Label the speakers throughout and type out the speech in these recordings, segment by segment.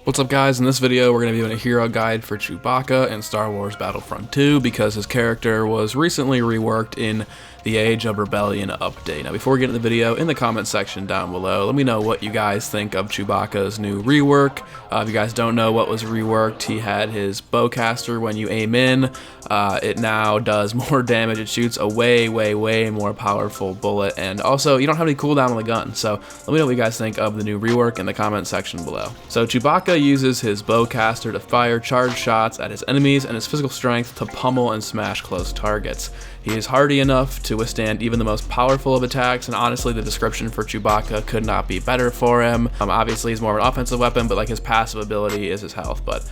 Speaker 1: What's up guys, in this video we're going to be doing a hero guide for Chewbacca in Star Wars Battlefront 2 because his character was recently reworked in the Age of Rebellion update. Now before we get into the video, in the comment section down below, let me know what you guys think of Chewbacca's new rework. If you guys don't know what was reworked, he had his Bowcaster. When you aim in, it now does more damage. It shoots a way more powerful bullet, and also you don't have any cooldown on the gun. So let me know what you guys think of the new rework in the comment section below. So Chewbacca uses his Bowcaster to fire charged shots at his enemies and his physical strength to pummel and smash close targets. He is hardy enough to withstand even the most powerful of attacks, and honestly the description for Chewbacca could not be better for him. Obviously he's more of an offensive weapon, but like his passive ability is his health. But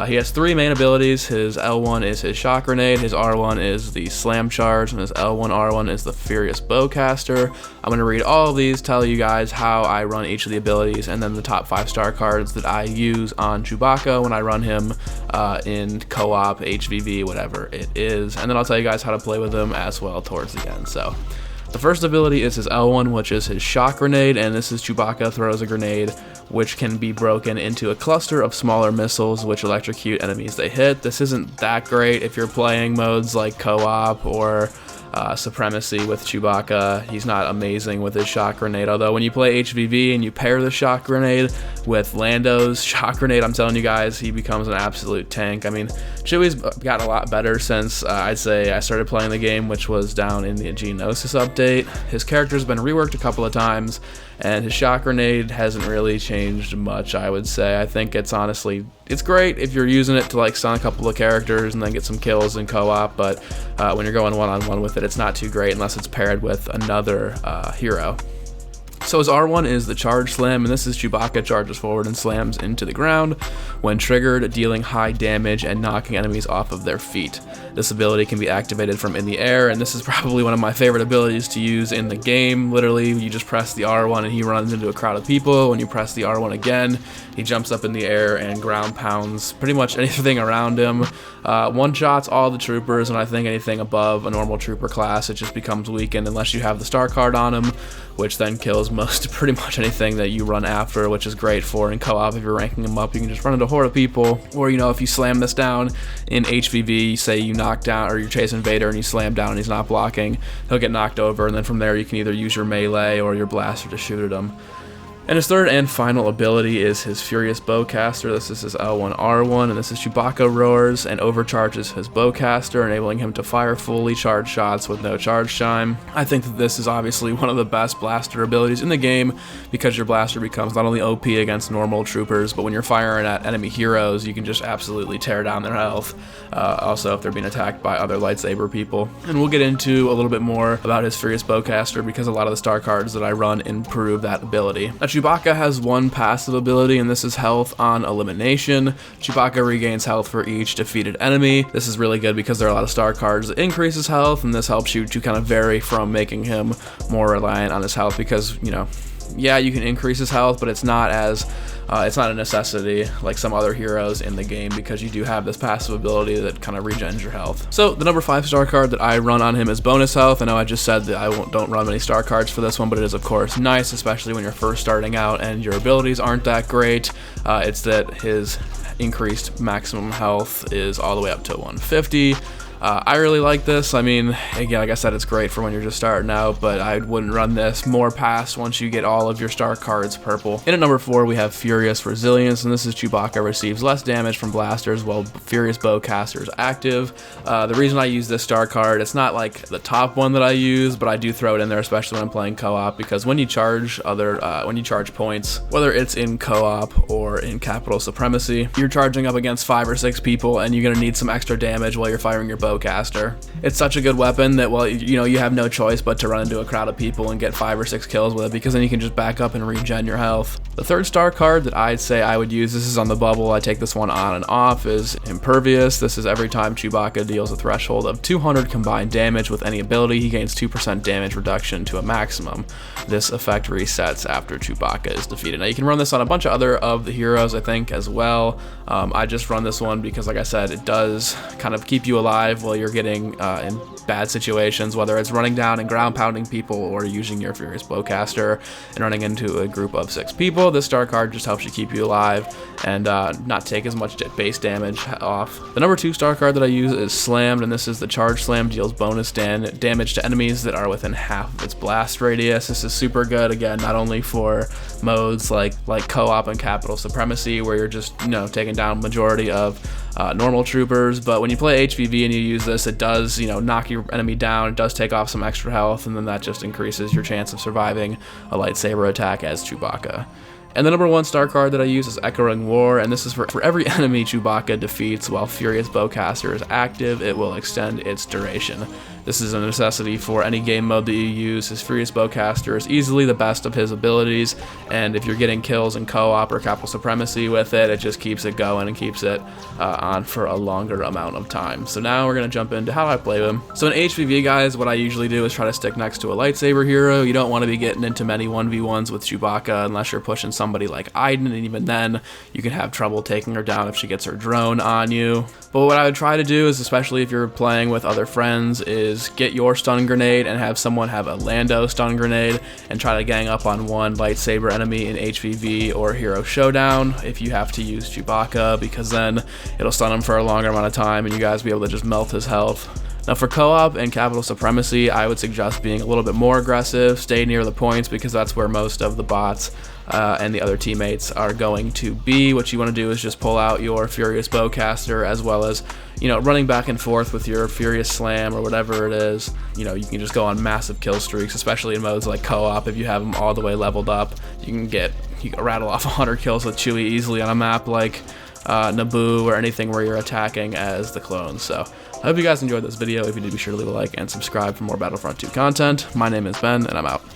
Speaker 1: he has three main abilities. His L1 is his Chakra Nade, his R1 is the Slam Charge, and his L1 R1 is the Furious Bowcaster. I'm going to read all of these, tell you guys how I run each of the abilities, and then the top 5-star cards that I use on Chewbacca when I run him in co-op, HVV, whatever it is. And then I'll tell you guys how to play with him as well towards the end. So the first ability is his L1, which is his Chakra Nade, and this is Chewbacca throws a grenade which can be broken into a cluster of smaller missiles which electrocute enemies they hit. This isn't that great if you're playing modes like co-op or Supremacy with Chewbacca. He's not amazing with his Chakra Nade, although when you play HVV and you pair the Chakra Nade with Lando's Chakra Nade, I'm telling you guys, he becomes an absolute tank. I mean, Chewie's gotten a lot better since I'd say I started playing the game, which was down in the Geonosis update. His character's been reworked a couple of times, and his Chakra Nade hasn't really changed much, I would say. I think it's honestly, it's great if you're using it to like stun a couple of characters and then get some kills in co-op, but when you're going one-on-one with it, it's not too great unless it's paired with another hero. So his R1 is the Charge Slam, and this is Chewbacca charges forward and slams into the ground when triggered, dealing high damage and knocking enemies off of their feet. This ability can be activated from in the air, and this is probably one of my favorite abilities to use in the game. Literally, you just press the R1 and he runs into a crowd of people. When you press the R1 again, he jumps up in the air and ground pounds pretty much anything around him. One-shots all the troopers, and I think anything above a normal trooper class, it just becomes weakened unless you have the star card on him, which then kills pretty much anything that you run after, which is great for in co-op. If you're ranking him up, you can just run into a horde of people, or you know, if you slam this down in HVV, say you knock down, or you're chasing Vader and you slam down and he's not blocking, he'll get knocked over, and then from there you can either use your melee or your blaster to shoot at him. And his third and final ability is his Furious Bowcaster. This is his L1 R1, and this is Chewbacca roars and overcharges his Bowcaster, enabling him to fire fully charged shots with no charge time. I think that this is obviously one of the best blaster abilities in the game because your blaster becomes not only OP against normal troopers, but when you're firing at enemy heroes, you can just absolutely tear down their health. Also, if they're being attacked by other lightsaber people. And we'll get into a little bit more about his Furious Bowcaster because a lot of the star cards that I run improve that ability. Now, Chewbacca has one passive ability, and this is health on elimination. Chewbacca regains health for each defeated enemy. This is really good because there are a lot of star cards that increase his health, and this helps you to kind of vary from making him more reliant on his health because, you know, yeah, you can increase his health, but it's not as it's not a necessity like some other heroes in the game because you do have this passive ability that kind of regens your health. So the number 5-star card that I run on him is bonus health. I know I just said that I don't run many star cards for this one, but it is of course nice, especially when you're first starting out and your abilities aren't that great. It's that his increased maximum health is all the way up to 150. I really like this. I mean, again, like I said, it's great for when you're just starting out, but I wouldn't run this more past once you get all of your star cards purple. In at number 4, we have Furious Resilience, and this is Chewbacca receives less damage from blasters while Furious Bowcaster is active. The reason I use this star card, it's not like the top one that I use, but I do throw it in there, especially when I'm playing co-op, because when you charge points, whether it's in co-op or in Capital Supremacy, you're charging up against 5 or 6 people, and you're gonna need some extra damage while you're firing your Bowcaster. It's such a good weapon that, well, you know, you have no choice but to run into a crowd of people and get 5 or 6 kills with it because then you can just back up and regen your health. The 3rd-star card that I'd say I would use, this is on the bubble, I take this one on and off, is Impervious. This is every time Chewbacca deals a threshold of 200 combined damage with any ability, he gains 2% damage reduction to a maximum. This effect resets after Chewbacca is defeated. Now you can run this on a bunch of other of the heroes, I think, as well. I just run this one because, like I said, it does kind of keep you alive while you're getting bad situations, whether it's running down and ground pounding people or using your Furious Bowcaster and running into a group of 6 people. This star card just helps you keep you alive and not take as much base damage off. The number 2 star card that I use is Slammed, and this is the Charge Slam, deals bonus damage to enemies that are within half of its blast radius. This is super good, again, not only for modes like co-op and Capital Supremacy, where you're just, you know, taking down majority of normal troopers, but when you play HVV and you use this, it does, you know, knock your enemy down, it does take off some extra health, and then that just increases your chance of surviving a lightsaber attack as Chewbacca. And the number 1 star card that I use is Echoing War, and this is for every enemy Chewbacca defeats while Furious Bowcaster is active, it will extend its duration. This is a necessity for any game mode that you use. His Furious Bowcaster is easily the best of his abilities, and if you're getting kills in co-op or Capital Supremacy with it, it just keeps it going and keeps it on for a longer amount of time. So now we're going to jump into how I play them. So in HVV, guys, what I usually do is try to stick next to a lightsaber hero. You don't want to be getting into many 1v1s with Chewbacca unless you're pushing somebody like Iden, and even then, you can have trouble taking her down if she gets her drone on you. But what I would try to do is, especially if you're playing with other friends, is get your stun grenade and have someone have a Lando stun grenade and try to gang up on one lightsaber enemy in HVV or Hero Showdown if you have to use Chewbacca, because then it'll stun him for a longer amount of time and you guys will be able to just melt his health. Now for co-op and Capital Supremacy, I would suggest being a little bit more aggressive, stay near the points, because that's where most of the bots and the other teammates are going to be. What you want to do is just pull out your Furious Bowcaster, as well as, you know, running back and forth with your Furious Slam or whatever it is. You know, you can just go on massive kill streaks, especially in modes like co-op. If you have them all the way leveled up, you can rattle off 100 kills with Chewie easily on a map like Naboo or anything where you're attacking as the clones. So I hope you guys enjoyed this video. If you did, be sure to leave a like and subscribe for more Battlefront 2 content. My name is Ben, and I'm out.